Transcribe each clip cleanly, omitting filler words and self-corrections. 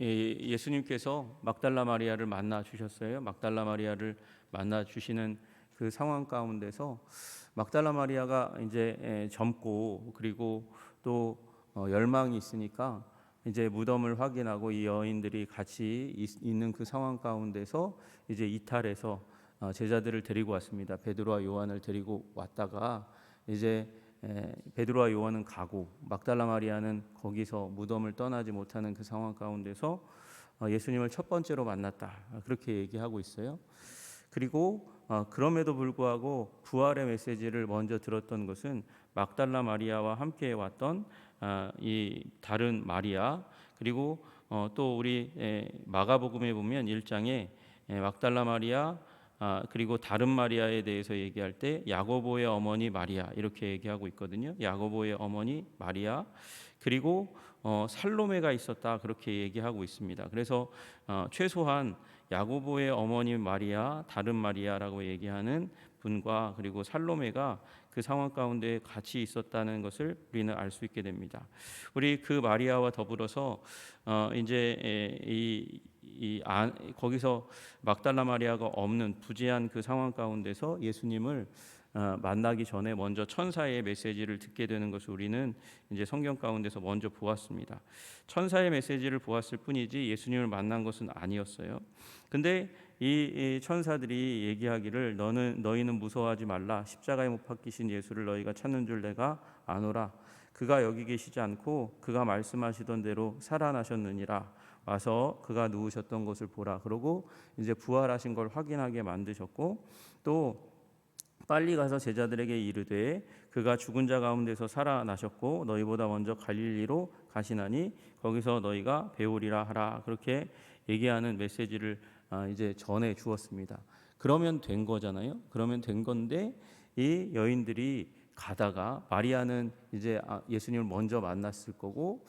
예수님께서 막달라 마리아를 만나 주셨어요. 막달라 마리아를 만나 주시는 그 상황 가운데서 막달라 마리아가 이제 젊고 그리고 또 열망이 있으니까 이제 무덤을 확인하고 이 여인들이 같이 있는 그 상황 가운데서 이제 이탈해서 제자들을 데리고 왔습니다. 베드로와 요한을 데리고 왔다가 이제 베드로와 요한은 가고 막달라 마리아는 거기서 무덤을 떠나지 못하는 그 상황 가운데서 예수님을 첫 번째로 만났다, 그렇게 얘기하고 있어요. 그리고 그럼에도 불구하고 부활의 메시지를 먼저 들었던 것은 막달라 마리아와 함께 왔던 이 다른 마리아, 그리고 또 우리 마가복음에 보면 1장에 막달라 마리아, 그리고 다른 마리아에 대해서 얘기할 때 야고보의 어머니 마리아, 이렇게 얘기하고 있거든요. 야고보의 어머니 마리아, 그리고 살로메가 있었다, 그렇게 얘기하고 있습니다. 그래서 최소한 야고보의 어머니 마리아, 다른 마리아라고 얘기하는 분과 그리고 살로메가 그 상황 가운데 같이 있었다는 것을 우리는 알 수 있게 됩니다. 우리 그 마리아와 더불어서 이제 거기서 막달라 마리아가 없는 부재한 그 상황 가운데서 예수님을 만나기 전에 먼저 천사의 메시지를 듣게 되는 것을 우리는 이제 성경 가운데서 먼저 보았습니다. 천사의 메시지를 보았을 뿐이지 예수님을 만난 것은 아니었어요. 근데 이 천사들이 얘기하기를 너희는 무서워하지 말라. 십자가에 못 박히신 예수를 너희가 찾는 줄 내가 아노라. 그가 여기 계시지 않고 그가 말씀하시던 대로 살아나셨느니라. 와서 그가 누우셨던 것을 보라. 그러고 이제 부활하신 걸 확인하게 만드셨고, 또 빨리 가서 제자들에게 이르되 그가 죽은 자 가운데서 살아나셨고 너희보다 먼저 갈릴리로 가시나니 거기서 너희가 배우리라 하라. 그렇게 얘기하는 메시지를 이제 전해 주었습니다. 그러면 된 거잖아요. 그러면 된 건데 이 여인들이 가다가 마리아는 이제 예수님을 먼저 만났을 거고,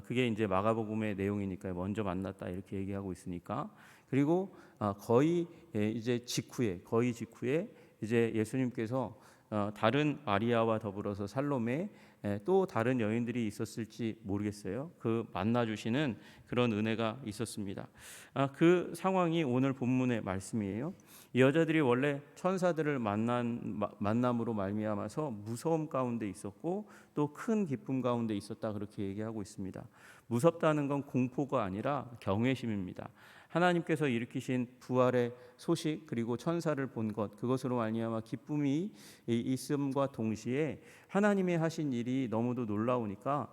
그게 이제 마가복음의 내용이니까 먼저 만났다, 이렇게 얘기하고 있으니까. 그리고 거의 직후에 이제 예수님께서 다른 마리아와 더불어서 살로메, 또 다른 여인들이 있었을지 모르겠어요. 그 만나주시는 그런 은혜가 있었습니다. 그 상황이 오늘 본문의 말씀이에요. 이 여자들이 원래 천사들을 만남으로 말미암아서 무서움 가운데 있었고 또 큰 기쁨 가운데 있었다, 그렇게 얘기하고 있습니다. 무섭다는 건 공포가 아니라 경외심입니다. 하나님께서 일으키신 부활의 소식, 그리고 천사를 본 것, 그것으로 말미암아 기쁨이 있음과 동시에 하나님의 하신 일이 너무도 놀라우니까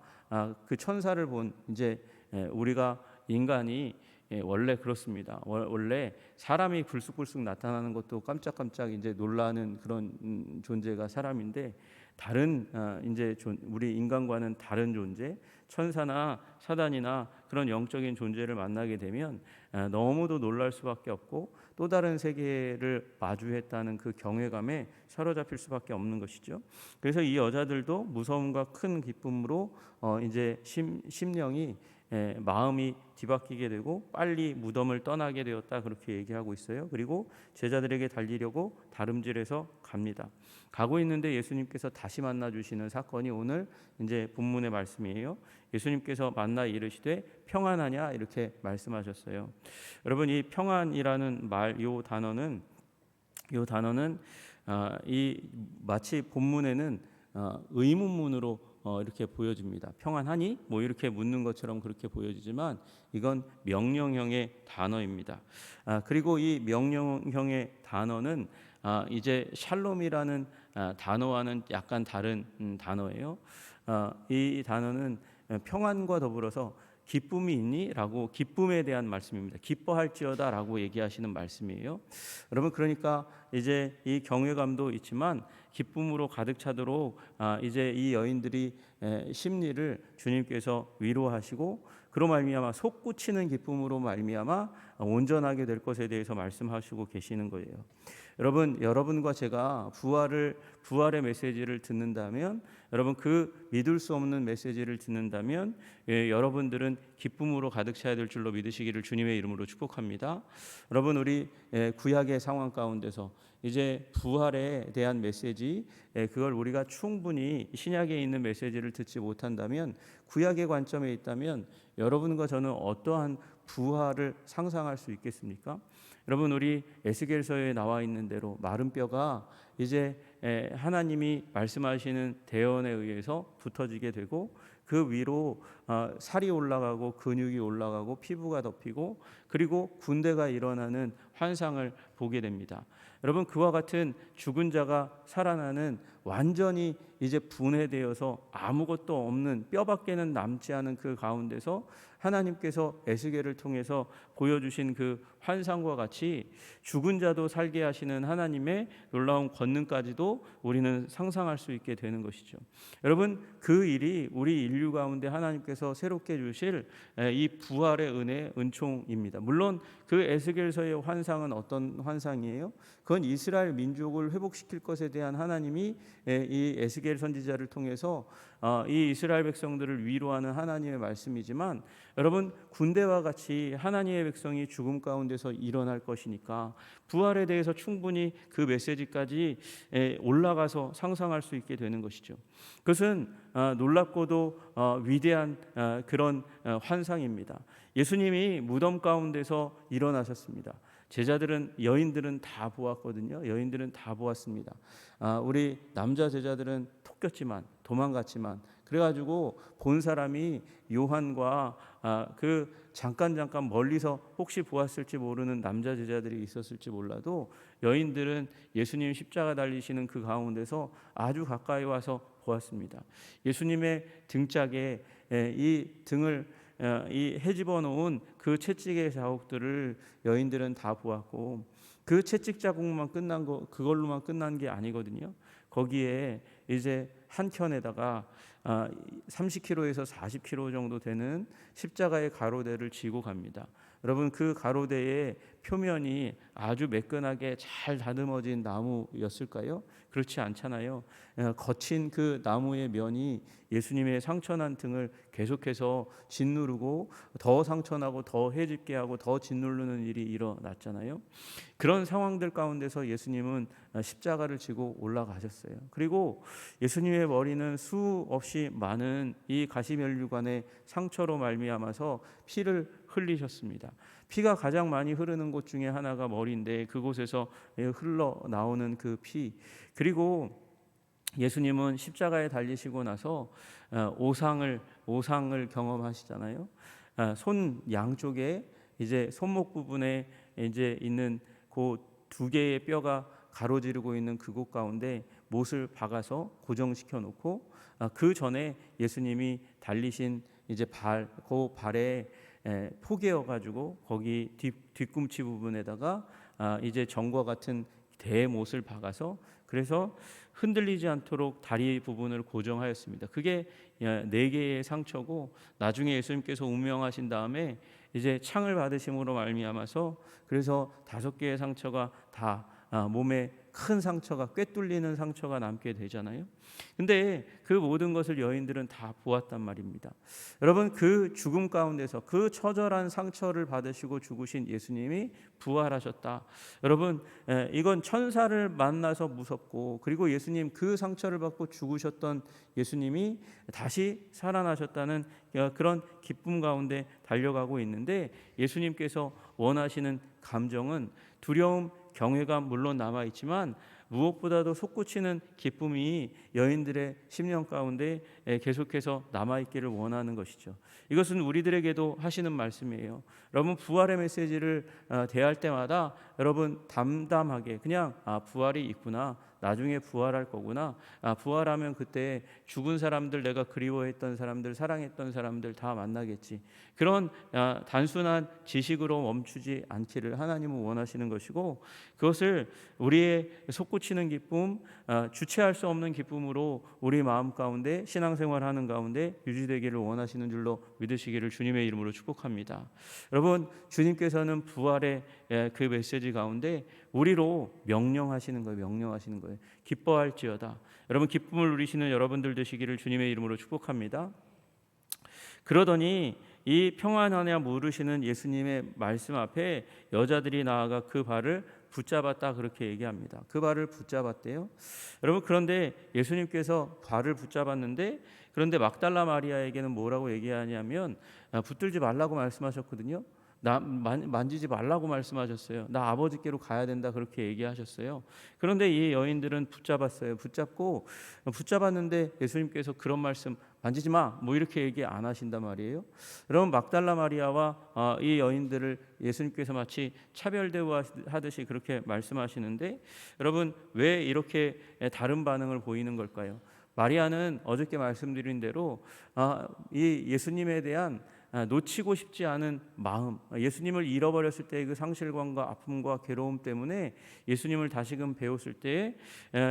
그 천사를 본 이제 우리가 인간이 원래 그렇습니다. 원래 사람이 불쑥불쑥 나타나는 것도 깜짝깜짝 이제 놀라는 그런 존재가 사람인데, 다른 이제 우리 인간과는 다른 존재, 천사나 사단이나 그런 영적인 존재를 만나게 되면 너무도 놀랄 수밖에 없고 또 다른 세계를 마주했다는 그 경외감에 사로잡힐 수밖에 없는 것이죠. 그래서 이 여자들도 무서움과 큰 기쁨으로 이제 심령이 마음이 뒤바뀌게 되고 빨리 무덤을 떠나게 되었다, 그렇게 얘기하고 있어요. 그리고 제자들에게 달리려고 다름질해서 갑니다. 가고 있는데 예수님께서 다시 만나 주시는 사건이 오늘 이제 본문의 말씀이에요. 예수님께서 만나 이르시되 평안하냐, 이렇게 말씀하셨어요. 여러분, 이 평안이라는 말, 요 단어는 이 마치 본문에는 의문문으로 이렇게 보여집니다. 평안하니? 뭐 이렇게 묻는 것처럼 그렇게 보여지지만 이건 명령형의 단어입니다. 그리고 이 명령형의 단어는 이제 샬롬이라는 단어와는 약간 다른 단어예요. 이 단어는 평안과 더불어서 기쁨이 있니? 라고, 기쁨에 대한 말씀입니다. 기뻐할지어다 라고 얘기하시는 말씀이에요. 여러분, 그러니까 이제 이 경외감도 있지만 기쁨으로 가득 차도록 이제 이 여인들이 심리를 주님께서 위로하시고 그로 말미암아 솟구치는 기쁨으로 말미암아 온전하게 될 것에 대해서 말씀하시고 계시는 거예요. 여러분과 제가 부활의 메시지를 듣는다면, 여러분 그 믿을 수 없는 메시지를 듣는다면 여러분들은 기쁨으로 가득 차야 될 줄로 믿으시기를 주님의 이름으로 축복합니다. 여러분, 우리 구약의 상황 가운데서 이제 부활에 대한 메시지, 그걸 우리가 충분히 신약에 있는 메시지를 듣지 못한다면, 구약의 관점에 있다면 여러분과 저는 어떠한 부활을 상상할 수 있겠습니까? 여러분, 우리 에스겔서에 나와 있는 대로 마른 뼈가 이제 하나님이 말씀하시는 대언에 의해서 붙어지게 되고, 그 위로 살이 올라가고 근육이 올라가고 피부가 덮이고, 그리고 군대가 일어나는 환상을 보게 됩니다. 여러분, 그와 같은 죽은 자가 살아나는, 완전히 이제 분해되어서 아무것도 없는, 뼈밖에는 남지 않은 그 가운데서 하나님께서 에스겔을 통해서 보여주신 그 환상과 같이 죽은 자도 살게 하시는 하나님의 놀라운 권능까지도 우리는 상상할 수 있게 되는 것이죠. 여러분, 그 일이 우리 인류 가운데 하나님께서 새롭게 주실 이 부활의 은혜, 은총입니다. 물론 그 에스겔서의 환상은 어떤 환상이에요? 그건 이스라엘 민족을 회복시킬 것에 대한 하나님이 이 에스겔 선지자를 통해서 이 이스라엘 백성들을 위로하는 하나님의 말씀이지만, 여러분, 군대와 같이 하나님의 백성이 죽음 가운데서 일어날 것이니까 부활에 대해서 충분히 그 메시지까지 올라가서 상상할 수 있게 되는 것이죠. 그것은 놀랍고도 위대한 그런 환상입니다. 예수님이 무덤 가운데서 일어나셨습니다. 여인들은 다 보았거든요. 여인들은 다 보았습니다. 우리 남자 제자들은 톡겼지만, 도망갔지만, 그래가지고 본 사람이 요한과 그 잠깐 멀리서 혹시 보았을지 모르는 남자 제자들이 있었을지 몰라도, 여인들은 예수님 십자가 달리시는 그 가운데서 아주 가까이 와서 보았습니다. 예수님의 등짝에 이 등을 이 헤집어 놓은 그 채찍의 자국들을 여인들은 다 보았고, 그 채찍 자국만 끝난 거, 그걸로만 끝난 게 아니거든요. 거기에 이제 한 켠에다가 30kg에서 40kg 정도 되는 십자가의 가로대를 지고 갑니다. 여러분, 그 가로대의 표면이 아주 매끈하게 잘 다듬어진 나무였을까요? 그렇지 않잖아요. 거친 그 나무의 면이 예수님의 상처난 등을 계속해서 짓누르고, 더 상처나고 더 해집게 하고 더 짓누르는 일이 일어났잖아요. 그런 상황들 가운데서 예수님은 십자가를 지고 올라가셨어요. 그리고 예수님의 머리는 수없이 많은 이 가시면류관의 상처로 말미암아서 피를 흘리셨습니다. 피가 가장 많이 흐르는 곳 중에 하나가 머리인데, 그곳에서 흘러나오는 그 피, 그리고 예수님은 십자가에 달리시고 나서 오상을 경험하시잖아요. 손 양쪽에 이제 손목 부분에 이제 있는 그 두 개의 뼈가 가로지르고 있는 그곳 가운데 못을 박아서 고정시켜 놓고, 그 전에 예수님이 달리신 이제 그 발에 포개어 가지고 거기 뒤꿈치 부분에다가 이제 정과 같은 대못을 박아서, 그래서 흔들리지 않도록 다리 부분을 고정하였습니다. 그게 4개의 상처고, 나중에 예수님께서 운명하신 다음에 이제 창을 받으심으로 말미암아서, 그래서 5개의 상처가 다 몸에 큰 상처가, 꿰뚫리는 상처가 남게 되잖아요. 근데 그 모든 것을 여인들은 다 보았단 말입니다. 여러분, 그 죽음 가운데서 그 처절한 상처를 받으시고 죽으신 예수님이 부활하셨다. 여러분, 이건 천사를 만나서 무섭고, 그리고 예수님 그 상처를 받고 죽으셨던 예수님이 다시 살아나셨다는 그런 기쁨 가운데 달려가고 있는데, 예수님께서 원하시는 감정은 두려움, 경외가 물론 남아있지만 무엇보다도 솟구치는 기쁨이 여인들의 심령 가운데 계속해서 남아있기를 원하는 것이죠. 이것은 우리들에게도 하시는 말씀이에요. 여러분, 부활의 메시지를 대할 때마다 여러분 담담하게 그냥 부활이 있구나, 나중에 부활할 거구나, 부활하면 그때 죽은 사람들, 내가 그리워했던 사람들, 사랑했던 사람들 다 만나겠지, 그런 단순한 지식으로 멈추지 않기를 하나님은 원하시는 것이고, 그것을 우리의 솟구치는 기쁨, 주체할 수 없는 기쁨으로 우리 마음 가운데 신앙생활하는 가운데 유지되기를 원하시는 줄로 믿으시기를 주님의 이름으로 축복합니다. 여러분, 주님께서는 부활의 그 메시지 가운데 우리로 명령하시는 거예요. 기뻐할지어다. 여러분, 기쁨을 누리시는 여러분들 되시기를 주님의 이름으로 축복합니다. 그러더니 이 평안하냐 물으시는 예수님의 말씀 앞에 여자들이 나아가 그 발을 붙잡았다, 그렇게 얘기합니다. 그 발을 붙잡았대요. 여러분, 그런데 예수님께서 발을 붙잡았는데, 그런데 막달라 마리아에게는 뭐라고 얘기하냐면 붙들지 말라고 말씀하셨거든요. 나 만지지 말라고 말씀하셨어요. 나 아버지께로 가야 된다 그렇게 얘기하셨어요. 그런데 이 여인들은 붙잡았어요. 붙잡았는데 예수님께서 그런 말씀 만지지 마 뭐 이렇게 얘기 안 하신단 말이에요. 여러분 막달라 마리아와 이 여인들을 예수님께서 마치 차별 대우하듯이 그렇게 말씀하시는데 여러분 왜 이렇게 다른 반응을 보이는 걸까요? 마리아는 어저께 말씀드린 대로 이 예수님에 대한 놓치고 싶지 않은 마음, 예수님을 잃어버렸을 때의 그 상실감과 아픔과 괴로움 때문에 예수님을 다시금 배웠을 때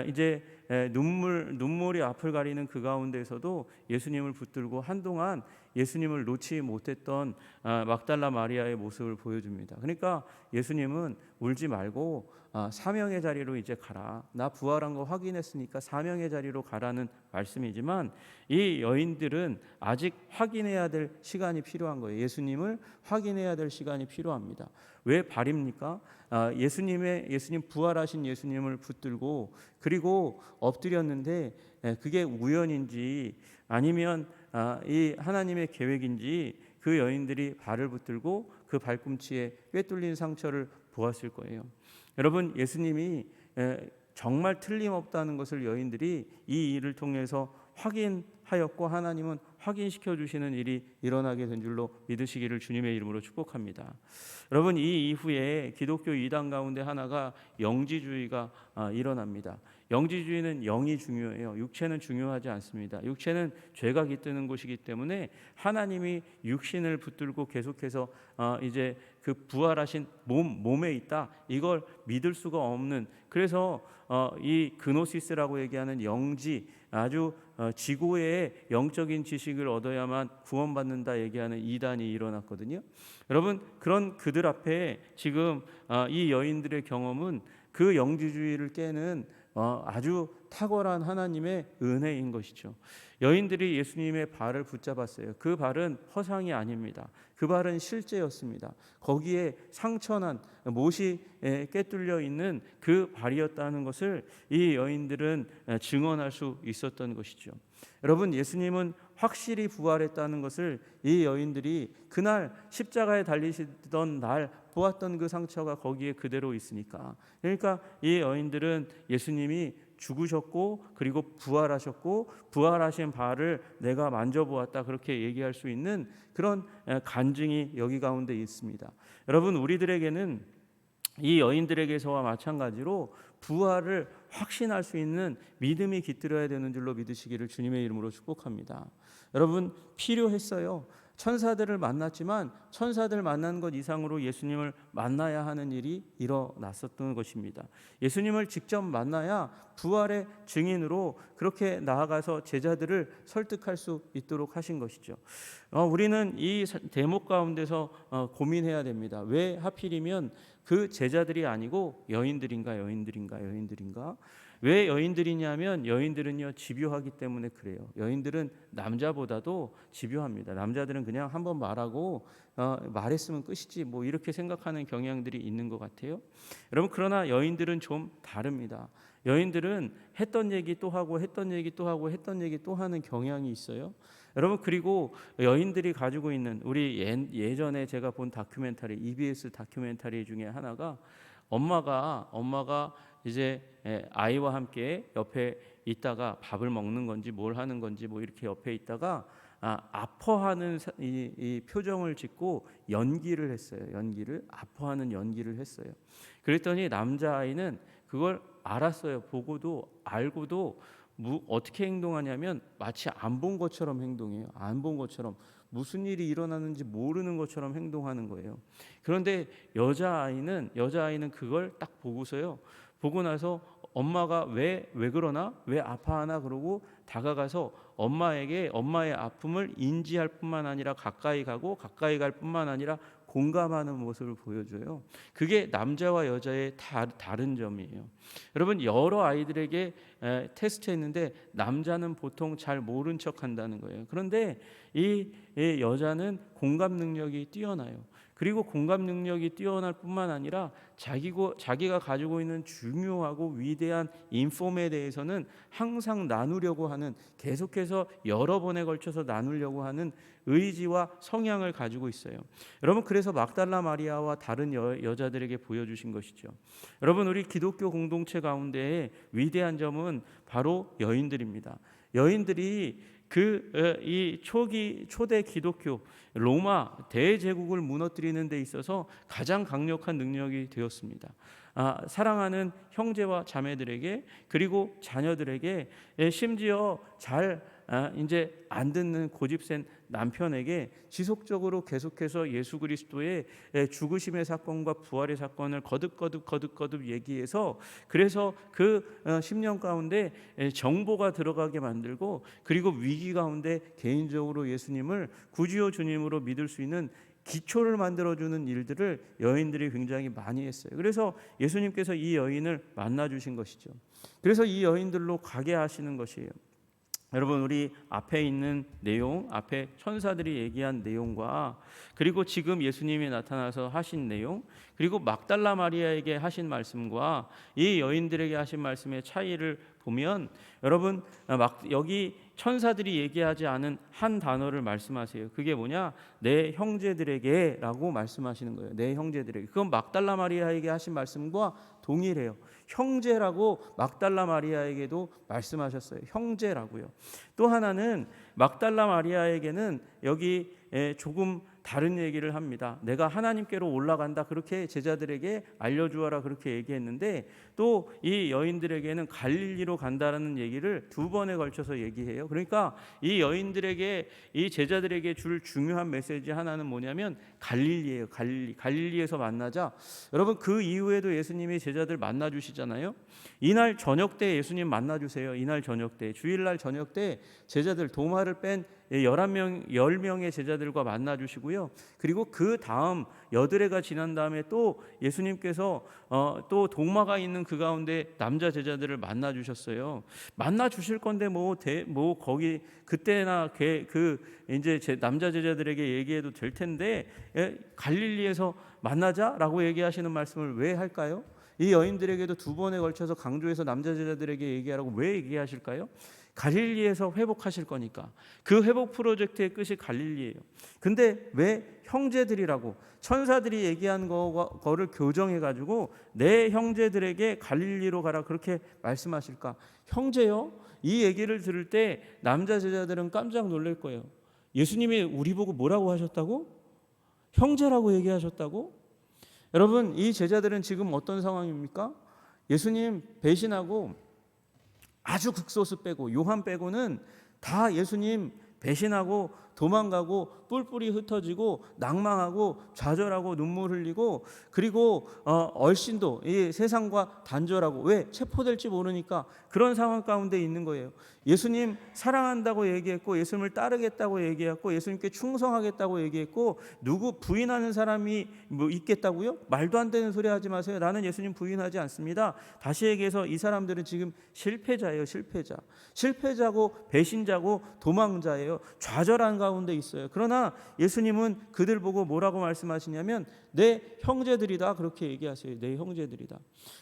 이제 눈물이 앞을 가리는 그 가운데서도 예수님을 붙들고 한동안 예수님을 놓지 못했던 막달라 마리아의 모습을 보여줍니다. 그러니까 예수님은 울지 말고 사명의 자리로 이제 가라. 나 부활한 거 확인했으니까 사명의 자리로 가라는 말씀이지만 이 여인들은 아직 확인해야 될 시간이 필요한 거예요. 예수님을 확인해야 될 시간이 필요합니다. 왜 발입니까? 예수님 부활하신 예수님을 붙들고 그리고 엎드렸는데 그게 우연인지 아니면 이 하나님의 계획인지 그 여인들이 발을 붙들고 그 발꿈치에 꿰뚫린 상처를 보았을 거예요. 여러분 예수님이 정말 틀림없다는 것을 여인들이 이 일을 통해서 확인하였고 하나님은 확인시켜 주시는 일이 일어나게 된 줄로 믿으시기를 주님의 이름으로 축복합니다. 여러분 이 이후에 기독교 이단 가운데 하나가 영지주의가 일어납니다. 영지주의는 영이 중요해요. 육체는 중요하지 않습니다. 육체는 죄가 깃드는 곳이기 때문에 하나님이 육신을 붙들고 계속해서 이제 그 부활하신 몸에 있다. 이걸 믿을 수가 없는 그래서 이 그노시스라고 얘기하는 영지 아주 지고의 영적인 지식을 얻어야만 구원받는다 얘기하는 이단이 일어났거든요. 여러분 그런 그들 앞에 지금 이 여인들의 경험은 그 영지주의를 깨는 아주 탁월한 하나님의 은혜인 것이죠. 여인들이 예수님의 발을 붙잡았어요. 그 발은 허상이 아닙니다. 그 발은 실제였습니다. 거기에 상처난 못이 꿰뚫려 있는 그 발이었다는 것을 이 여인들은 증언할 수 있었던 것이죠. 여러분 예수님은 확실히 부활했다는 것을 이 여인들이 그날 십자가에 달리시던 날 보았던 그 상처가 거기에 그대로 있으니까 그러니까 이 여인들은 예수님이 죽으셨고 그리고 부활하셨고 부활하신 발을 내가 만져보았다 그렇게 얘기할 수 있는 그런 간증이 여기 가운데 있습니다. 여러분 우리들에게는 이 여인들에게서와 마찬가지로 부활을 확신할 수 있는 믿음이 깃들어야 되는 줄로 믿으시기를 주님의 이름으로 축복합니다. 여러분 필요했어요. 천사들을 만났지만 천사들 만난 것 이상으로 예수님을 만나야 하는 일이 일어났었던 것입니다. 예수님을 직접 만나야 부활의 증인으로 그렇게 나아가서 제자들을 설득할 수 있도록 하신 것이죠. 우리는 이 대목 가운데서 고민해야 됩니다. 왜 하필이면 그 제자들이 아니고 여인들인가? 왜 여인들이냐면 여인들은요 집요하기 때문에 그래요. 여인들은 남자보다도 집요합니다. 남자들은 그냥 한번 말하고 말했으면 끝이지 뭐 이렇게 생각하는 경향들이 있는 것 같아요. 여러분 그러나 여인들은 좀 다릅니다. 여인들은 했던 얘기 또 하고 했던 얘기 또 하고 했던 얘기 또 하는 경향이 있어요. 여러분 그리고 여인들이 가지고 있는 우리 예전에 제가 본 다큐멘터리 EBS 다큐멘터리 중에 하나가 엄마가 이제 아이와 함께 옆에 있다가 밥을 먹는 건지 뭘 하는 건지 뭐 이렇게 옆에 있다가 아파하는 이 표정을 짓고 연기를 했어요. 아파하는 연기를 했어요. 그랬더니 남자아이는 그걸 알았어요. 보고도 알고도 어떻게 행동하냐면 마치 안 본 것처럼 행동해요. 안 본 것처럼 무슨 일이 일어나는지 모르는 것처럼 행동하는 거예요. 그런데 여자아이는 그걸 딱 보고서요. 보고 나서 엄마가 왜 그러나? 왜 아파하나? 그러고 다가가서 엄마의 아픔을 인지할 뿐만 아니라 가까이 갈 뿐만 아니라 공감하는 모습을 보여줘요. 그게 남자와 여자의 다른 점이에요. 여러분 여러 아이들에게 테스트했는데 남자는 보통 잘 모른 척한다는 거예요. 그런데 이 여자는 공감 능력이 뛰어나요. 그리고 공감 능력이 뛰어날 뿐만 아니라 자기가 가지고 있는 중요하고 위대한 인폼에 대해서는 항상 나누려고 하는, 계속해서 여러 번에 걸쳐서 나누려고 하는 의지와 성향을 가지고 있어요. 여러분, 그래서 막달라 마리아와 다른 여자들에게 보여주신 것이죠. 여러분, 우리 기독교 공동체 가운데의 위대한 점은 바로 여인들입니다. 여인들이 이 초대 기독교 로마 대제국을 무너뜨리는 데 있어서 가장 강력한 능력이 되었습니다. 사랑하는 형제와 자매들에게, 그리고 자녀들에게, 심지어 이제 안 듣는 고집센 남편에게 지속적으로 계속해서 예수 그리스도의 죽으심의 사건과 부활의 사건을 거듭 얘기해서, 그래서 그 10년 가운데 정보가 들어가게 만들고, 그리고 위기 가운데 개인적으로 예수님을 구주요 주님으로 믿을 수 있는 기초를 만들어주는 일들을 여인들이 굉장히 많이 했어요. 그래서 예수님께서 이 여인을 만나주신 것이죠. 그래서 이 여인들로 가게 하시는 것이에요. 여러분, 우리 앞에 있는 내용, 앞에 천사들이 얘기한 내용과, 그리고 지금 예수님이 나타나서 하신 내용, 그리고 막달라 마리아에게 하신 말씀과 이 여인들에게 하신 말씀의 차이를 보면, 여러분, 여기 천사들이 얘기하지 않은 한 단어를 말씀하세요. 그게 뭐냐? 내 형제들에게 라고 말씀하시는 거예요. 내 형제들에게. 그건 막달라 마리아에게 하신 말씀과 동일해요. 형제라고 막달라 마리아에게도 말씀하셨어요. 형제라고요. 또 하나는 막달라 마리아에게는 여기 조금 다른 얘기를 합니다. 내가 하나님께로 올라간다, 그렇게 제자들에게 알려주어라, 그렇게 얘기했는데, 또 이 여인들에게는 갈릴리로 간다라는 얘기를 두 번에 걸쳐서 얘기해요. 그러니까 이 여인들에게, 이 제자들에게 줄 중요한 메시지 하나는 뭐냐면 갈릴리예요. 갈릴리에서 만나자. 여러분, 그 이후에도 예수님이 제자들 만나 주시잖아요. 이날 저녁 때 예수님 만나 주세요. 이날 저녁 때, 주일날 저녁 때 제자들, 도마를 뺀 10명의 제자들과 만나 주시고요. 그리고 그 다음 여드레가 지난 다음에 또 예수님께서 또 도마가 있는 그 가운데 남자 제자들을 만나 주셨어요. 만나 주실 건데 거기 그때나 이제 남자 제자들에게 얘기해도 될 텐데, 갈릴리에서 만나자라고 얘기하시는 말씀을 왜 할까요? 이 여인들에게도 두 번에 걸쳐서 강조해서 남자 제자들에게 얘기하라고 왜 얘기하실까요? 갈릴리에서 회복하실 거니까. 그 회복 프로젝트의 끝이 갈릴리예요. 근데 왜 형제들이라고 천사들이 얘기한 거를 교정해가지고 내 형제들에게 갈릴리로 가라, 그렇게 말씀하실까? 형제요? 이 얘기를 들을 때 남자 제자들은 깜짝 놀랄 거예요. 예수님이 우리 보고 뭐라고 하셨다고? 형제라고 얘기하셨다고? 여러분, 이 제자들은 지금 어떤 상황입니까? 예수님 배신하고, 아주 극소수 빼고, 요한 빼고는 다 예수님 배신하고 도망가고 뿔뿔이 흩어지고 낭망하고 좌절하고 눈물 흘리고, 그리고 얼씬도 이 세상과 단절하고, 왜? 체포될지 모르니까 그런 상황 가운데 있는 거예요. 예수님 사랑한다고 얘기했고, 예수님을 따르겠다고 얘기했고, 예수님께 충성하겠다고 얘기했고, 누구 부인하는 사람이 있겠다고요? 말도 안 되는 소리 하지 마세요. 나는 예수님 부인하지 않습니다. 다시 얘기해서 이 사람들은 지금 실패자예요. 실패자고 배신자고 도망자예요. 좌절한 가운데 있어요. 그러나 예수님은 그들 보고 뭐라고 말씀하시냐면 내 형제들이다, 그렇게 얘기하세요. 내 형제들이다.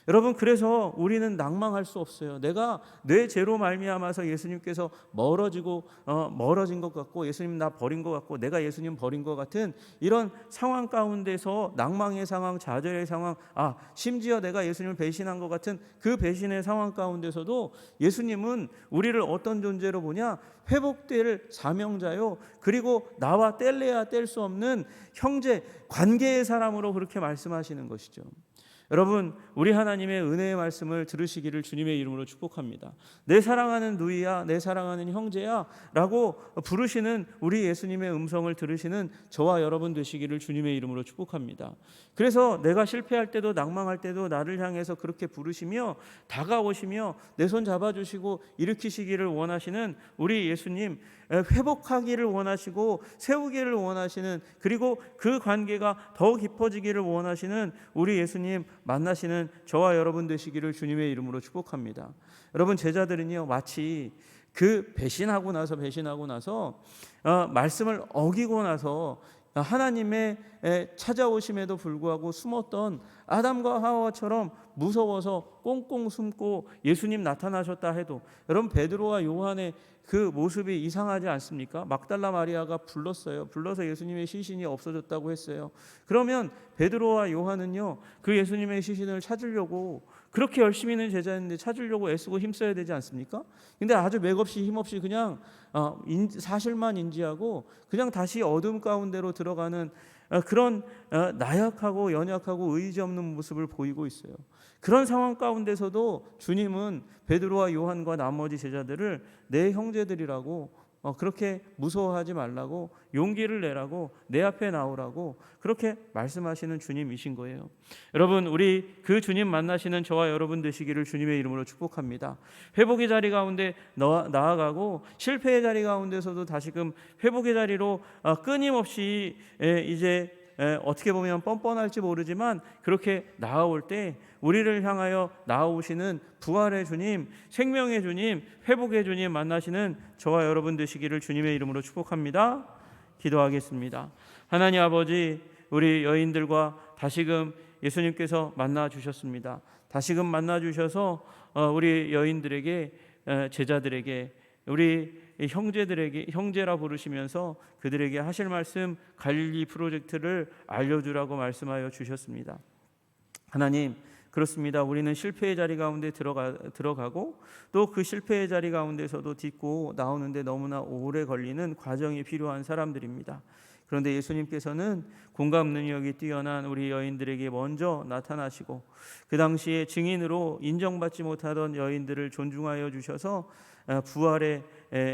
여러분, 그래서 우리는 낭망할 수 없어요. 내가 내 죄로 말미암아서 예수님께서 멀어진 것 같고, 예수님 나 버린 것 같고, 내가 예수님 버린 것 같은 이런 상황 가운데서, 낭망의 상황, 좌절의 상황, 심지어 내가 예수님을 배신한 것 같은 그 배신의 상황 가운데서도 예수님은 우리를 어떤 존재로 보냐? 회복될 사명자요, 그리고 나와 뗄래야 뗄 수 없는 형제, 관계의 사람으로 그렇게 말씀하시는 것이죠. 여러분, 우리 하나님의 은혜의 말씀을 들으시기를 주님의 이름으로 축복합니다. 내 사랑하는 누이야, 내 사랑하는 형제야 라고 부르시는 우리 예수님의 음성을 들으시는 저와 여러분 되시기를 주님의 이름으로 축복합니다. 그래서 내가 실패할 때도 낭망할 때도 나를 향해서 그렇게 부르시며 다가오시며 내 손 잡아주시고 일으키시기를 원하시는 우리 예수님, 회복하기를 원하시고 세우기를 원하시는, 그리고 그 관계가 더 깊어지기를 원하시는 우리 예수님 만나시는 저와 여러분 되시기를 주님의 이름으로 축복합니다. 여러분, 제자들은요, 마치 그 배신하고 나서 말씀을 어기고 나서 하나님의 찾아오심에도 불구하고 숨었던 아담과 하와처럼 무서워서 꽁꽁 숨고 예수님 나타나셨다 해도, 여러분 베드로와 요한의 그 모습이 이상하지 않습니까? 막달라 마리아가 불러서 예수님의 시신이 없어졌다고 했어요. 그러면 베드로와 요한은요, 그 예수님의 시신을 찾으려고 그렇게 열심히 있는 제자인데 찾으려고 애쓰고 힘써야 되지 않습니까? 근데 아주 맥없이 힘없이 그냥 사실만 인지하고 그냥 다시 어둠 가운데로 들어가는 그런 나약하고 연약하고 의지 없는 모습을 보이고 있어요. 그런 상황 가운데서도 주님은 베드로와 요한과 나머지 제자들을 내 형제들이라고, 그렇게 무서워하지 말라고, 용기를 내라고, 내 앞에 나오라고 그렇게 말씀하시는 주님이신 거예요. 여러분, 우리 그 주님 만나시는 저와 여러분 되시기를 주님의 이름으로 축복합니다. 회복의 자리 가운데 나아가고 실패의 자리 가운데서도 다시금 회복의 자리로 끊임없이 이제 어떻게 보면 뻔뻔할지 모르지만 그렇게 나아올 때 우리를 향하여 나아오시는 부활의 주님, 생명의 주님, 회복의 주님 만나시는 저와 여러분 되시기를 주님의 이름으로 축복합니다. 기도하겠습니다. 하나님 아버지, 우리 여인들과 다시금 예수님께서 만나 주셨습니다. 다시금 만나 주셔서 우리 여인들에게, 제자들에게, 우리 형제들에게 형제라 부르시면서 그들에게 하실 말씀, 갈릴리 프로젝트를 알려주라고 말씀하여 주셨습니다. 하나님, 그렇습니다. 우리는 실패의 자리 가운데 들어가고 또 그 실패의 자리 가운데서도 딛고 나오는데 너무나 오래 걸리는 과정이 필요한 사람들입니다. 그런데 예수님께서는 공감 능력이 뛰어난 우리 여인들에게 먼저 나타나시고 그 당시에 증인으로 인정받지 못하던 여인들을 존중하여 주셔서 부활의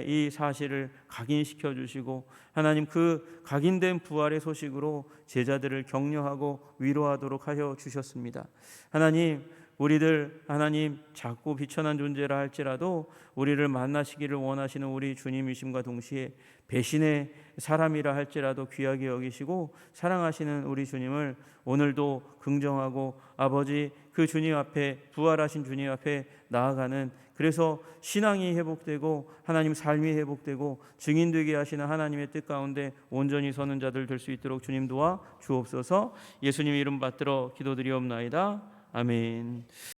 이 사실을 각인시켜 주시고, 하나님 그 각인된 부활의 소식으로 제자들을 격려하고 위로하도록 하여 주셨습니다. 하나님, 우리들 하나님 작고 비천한 존재라 할지라도 우리를 만나시기를 원하시는 우리 주님이심과 동시에 배신의 사람이라 할지라도 귀하게 여기시고 사랑하시는 우리 주님을 오늘도 긍정하고 아버지 그 주님 앞에, 부활하신 주님 앞에 나아가는, 그래서 신앙이 회복되고 하나님 삶이 회복되고 증인되게 하시는 하나님의 뜻 가운데 온전히 서는 자들 될 수 있도록 주님 도와 주옵소서. 예수님 이름 받들어 기도드리옵나이다. 아멘.